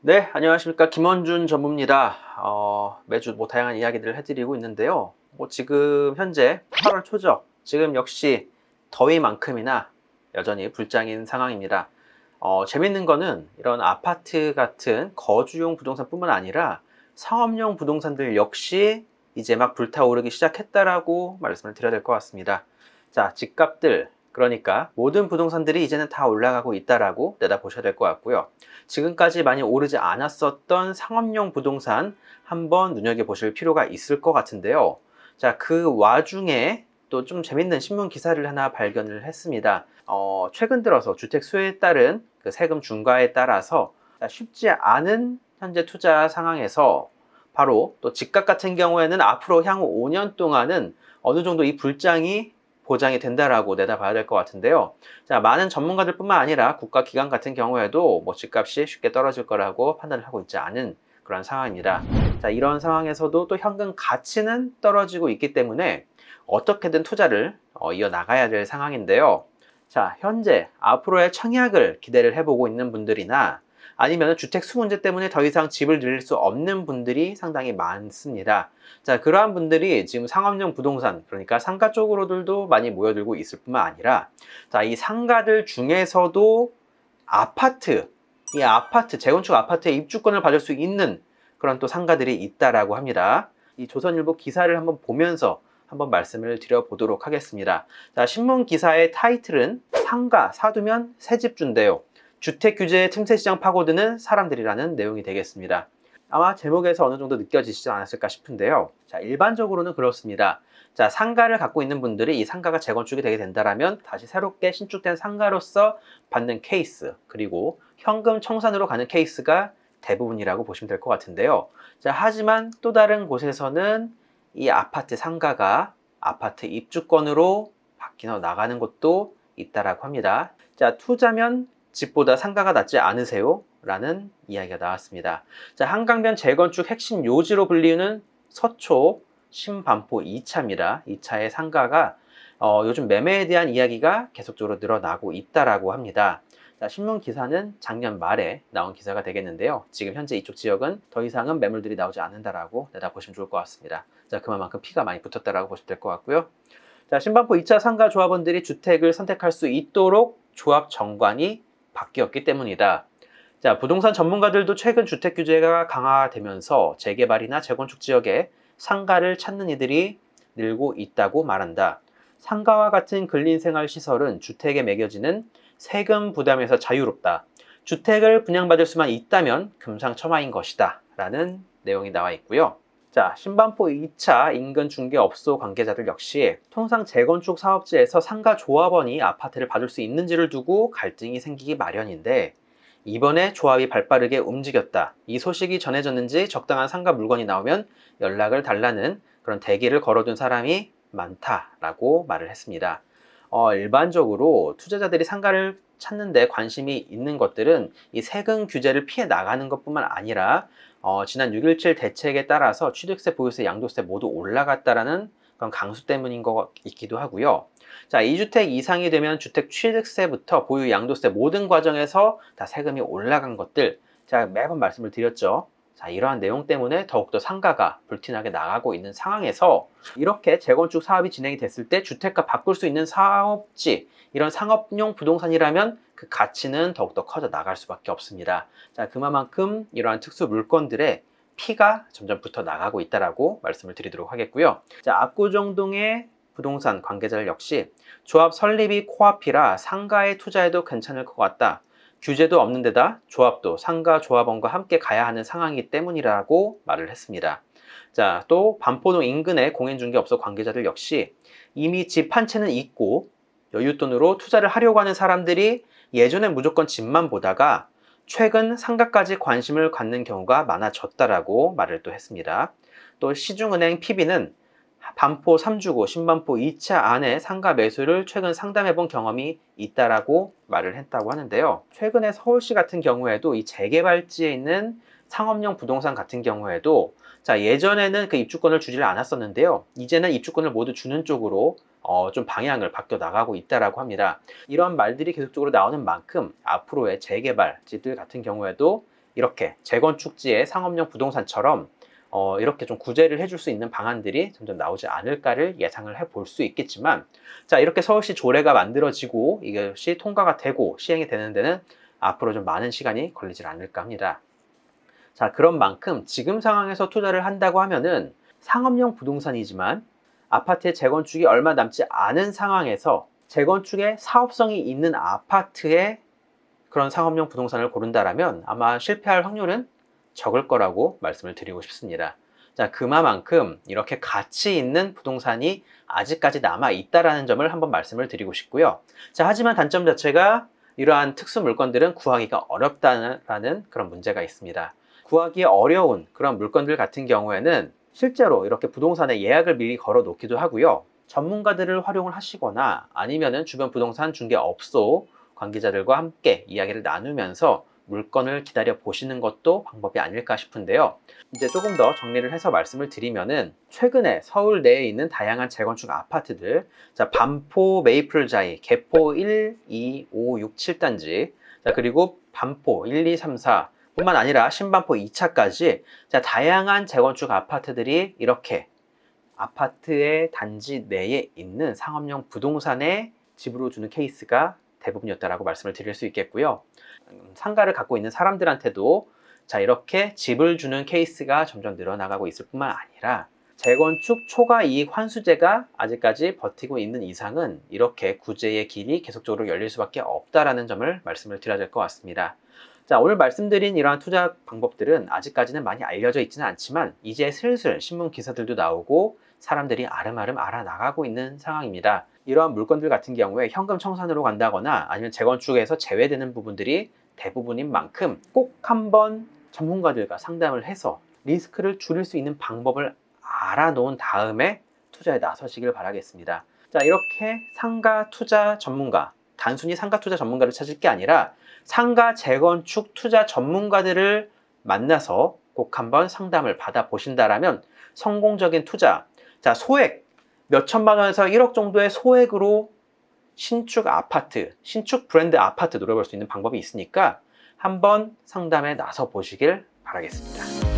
네, 안녕하십니까. 김원준 전무입니다. 매주 다양한 이야기들을 해드리고 있는데요. 지금 현재 8월 초죠. 지금 역시 더위만큼이나 여전히 불장인 상황입니다. 재밌는 거는 이런 아파트 같은 거주용 부동산뿐만 아니라 상업용 부동산들 역시 이제 막 불타오르기 시작했다라고 말씀을 드려야 될 것 같습니다. 자, 집값들, 그러니까 모든 부동산들이 이제는 다 올라가고 있다라고 내다보셔야 될 것 같고요. 지금까지 많이 오르지 않았었던 상업용 부동산 한번 눈여겨보실 필요가 있을 것 같은데요. 자, 그 와중에 또 좀 재밌는 신문 기사를 하나 발견을 했습니다. 최근 들어서 주택 수요에 따른 그 세금 중과에 따라서 쉽지 않은 현재 투자 상황에서 바로 또 집값 같은 경우에는 앞으로 향후 5년 동안은 어느 정도 이 불장이 보장이 된다라고 내다봐야 될 것 같은데요. 자, 많은 전문가들뿐만 아니라 국가기관 같은 경우에도 집값이 쉽게 떨어질 거라고 판단을 하고 있지 않은 그런 상황입니다. 자, 이런 상황에서도 또 현금 가치는 떨어지고 있기 때문에 어떻게든 투자를 이어나가야 될 상황인데요. 자, 현재 앞으로의 청약을 기대를 해보고 있는 분들이나 아니면 주택 수 문제 때문에 더 이상 집을 늘릴 수 없는 분들이 상당히 많습니다. 자, 그러한 분들이 지금 상업용 부동산, 그러니까 상가 쪽으로들도 많이 모여들고 있을 뿐만 아니라, 자, 이 상가들 중에서도 아파트, 이 아파트, 재건축 아파트의 입주권을 받을 수 있는 그런 또 상가들이 있다라고 합니다. 이 조선일보 기사를 한번 보면서 한번 말씀을 드려보도록 하겠습니다. 자, 신문 기사의 타이틀은 상가 사두면 새집 준대요. 주택 규제의 틈새 시장 파고드는 사람들이라는 내용이 되겠습니다. 아마 제목에서 어느 정도 느껴지시지 않았을까 싶은데요. 자, 일반적으로는 그렇습니다. 자, 상가를 갖고 있는 분들이 이 상가가 재건축이 되게 된다면 다시 새롭게 신축된 상가로서 받는 케이스, 그리고 현금 청산으로 가는 케이스가 대부분이라고 보시면 될 것 같은데요. 자, 하지만 또 다른 곳에서는 이 아파트 상가가 아파트 입주권으로 바뀌어 나가는 곳도 있다라고 합니다. 자, 투자면 집보다 상가가 낫지 않으세요? 라는 이야기가 나왔습니다. 자, 한강변 재건축 핵심 요지로 불리는 서초 신반포 2차입니다. 2차의 상가가 요즘 매매에 대한 이야기가 계속적으로 늘어나고 있다라고 합니다. 자, 신문 기사는 작년 말에 나온 기사가 되겠는데요. 지금 현재 이쪽 지역은 더 이상은 매물들이 나오지 않는다라고 내다보시면 좋을 것 같습니다. 자, 그만큼 피가 많이 붙었다라고 보시면 될 것 같고요. 자, 신반포 2차 상가 조합원들이 주택을 선택할 수 있도록 조합 정관이 바뀌었기 때문이다. 자, 부동산 전문가들도 최근 주택 규제가 강화되면서 재개발이나 재건축 지역에 상가를 찾는 이들이 늘고 있다고 말한다. 상가와 같은 근린생활시설은 주택에 매겨지는 세금 부담에서 자유롭다. 주택을 분양받을 수만 있다면 금상첨화인 것이다. 라는 내용이 나와 있고요. 자, 신반포 2차 인근 중개업소 관계자들 역시 통상 재건축 사업지에서 상가 조합원이 아파트를 받을 수 있는지를 두고 갈등이 생기기 마련인데 이번에 조합이 발빠르게 움직였다. 이 소식이 전해졌는지 적당한 상가 물건이 나오면 연락을 달라는 그런 대기를 걸어둔 사람이 많다라고 말을 했습니다. 일반적으로 투자자들이 상가를 찾는데 관심이 있는 것들은 이 세금 규제를 피해 나가는 것뿐만 아니라 지난 6.17 대책에 따라서 취득세, 보유세, 양도세 모두 올라갔다라는 그런 강수 때문인 것 있기도 하고요. 자, 2주택 이상이 되면 주택 취득세부터 보유, 양도세 모든 과정에서 다 세금이 올라간 것들, 제가 매번 말씀을 드렸죠. 자, 이러한 내용 때문에 더욱더 상가가 불티나게 나가고 있는 상황에서 이렇게 재건축 사업이 진행이 됐을 때 주택가 바꿀 수 있는 사업지, 이런 상업용 부동산이라면 그 가치는 더욱더 커져 나갈 수밖에 없습니다. 자, 그만큼 이러한 특수 물건들의 피가 점점 붙어 나가고 있다라고 말씀을 드리도록 하겠고요. 자, 압구정동의 부동산 관계자들 역시 조합 설립이 코앞이라 상가에 투자해도 괜찮을 것 같다. 규제도 없는 데다 조합도 상가 조합원과 함께 가야 하는 상황이기 때문이라고 말을 했습니다. 자, 또 반포동 인근의 공인중개업소 관계자들 역시 이미 집 한 채는 있고 여윳돈으로 투자를 하려고 하는 사람들이 예전엔 무조건 집만 보다가 최근 상가까지 관심을 갖는 경우가 많아졌다라고 말을 또 했습니다. 또 시중은행 PB는 반포 3주고 신반포 2차 안에 상가 매수를 최근 상담해 본 경험이 있다라고 말을 했다고 하는데요. 최근에 서울시 같은 경우에도 이 재개발지에 있는 상업용 부동산 같은 경우에도 자, 예전에는 그 입주권을 주지를 않았었는데요. 이제는 입주권을 모두 주는 쪽으로 좀 방향을 바뀌어 나가고 있다라고 합니다. 이런 말들이 계속적으로 나오는 만큼 앞으로의 재개발지들 같은 경우에도 이렇게 재건축지의 상업용 부동산처럼 이렇게 좀 구제를 해줄 수 있는 방안들이 점점 나오지 않을까를 예상을 해볼 수 있겠지만, 자, 이렇게 서울시 조례가 만들어지고 이것이 통과가 되고 시행이 되는 데는 앞으로 좀 많은 시간이 걸리질 않을까 합니다. 자, 그런 만큼 지금 상황에서 투자를 한다고 하면은 상업용 부동산이지만 아파트의 재건축이 얼마 남지 않은 상황에서 재건축에 사업성이 있는 아파트의 그런 상업용 부동산을 고른다라면 아마 실패할 확률은 적을 거라고 말씀을 드리고 싶습니다. 자, 그만큼 이렇게 가치 있는 부동산이 아직까지 남아 있다라는 점을 한번 말씀을 드리고 싶고요. 자, 하지만 단점 자체가 이러한 특수 물건들은 구하기가 어렵다는 그런 문제가 있습니다. 구하기 어려운 그런 물건들 같은 경우에는 실제로 이렇게 부동산에 예약을 미리 걸어 놓기도 하고요. 전문가들을 활용을 하시거나 아니면은 주변 부동산 중개업소 관계자들과 함께 이야기를 나누면서 물건을 기다려 보시는 것도 방법이 아닐까 싶은데요. 이제 조금 더 정리를 해서 말씀을 드리면은 최근에 서울 내에 있는 다양한 재건축 아파트들, 자, 반포 메이플자이 개포 1, 2, 5, 6, 7단지, 자, 그리고 반포 1, 2, 3, 4 뿐만 아니라 신반포 2차까지 자, 다양한 재건축 아파트들이 이렇게 아파트의 단지 내에 있는 상업용 부동산에 집으로 주는 케이스가 대부분이었다라고 말씀을 드릴 수 있겠고요. 상가를 갖고 있는 사람들한테도 자, 이렇게 집을 주는 케이스가 점점 늘어나가고 있을 뿐만 아니라 재건축 초과 이익 환수제가 아직까지 버티고 있는 이상은 이렇게 구제의 길이 계속적으로 열릴 수밖에 없다라는 점을 말씀을 드려야 될 것 같습니다. 자, 오늘 말씀드린 이러한 투자 방법들은 아직까지는 많이 알려져 있지는 않지만 이제 슬슬 신문 기사들도 나오고 사람들이 아름아름 알아나가고 있는 상황입니다. 이러한 물건들 같은 경우에 현금 청산으로 간다거나 아니면 재건축에서 제외되는 부분들이 대부분인 만큼 꼭 한번 전문가들과 상담을 해서 리스크를 줄일 수 있는 방법을 알아놓은 다음에 투자에 나서시길 바라겠습니다. 자, 이렇게 상가 투자 전문가, 단순히 상가 투자 전문가를 찾을 게 아니라 상가 재건축 투자 전문가들을 만나서 꼭 한번 상담을 받아 보신다라면 성공적인 투자, 자, 소액 몇 천만 원에서 1억 정도의 소액으로 신축 아파트, 신축 브랜드 아파트 노려볼 수 있는 방법이 있으니까 한번 상담에 나서 보시길 바라겠습니다.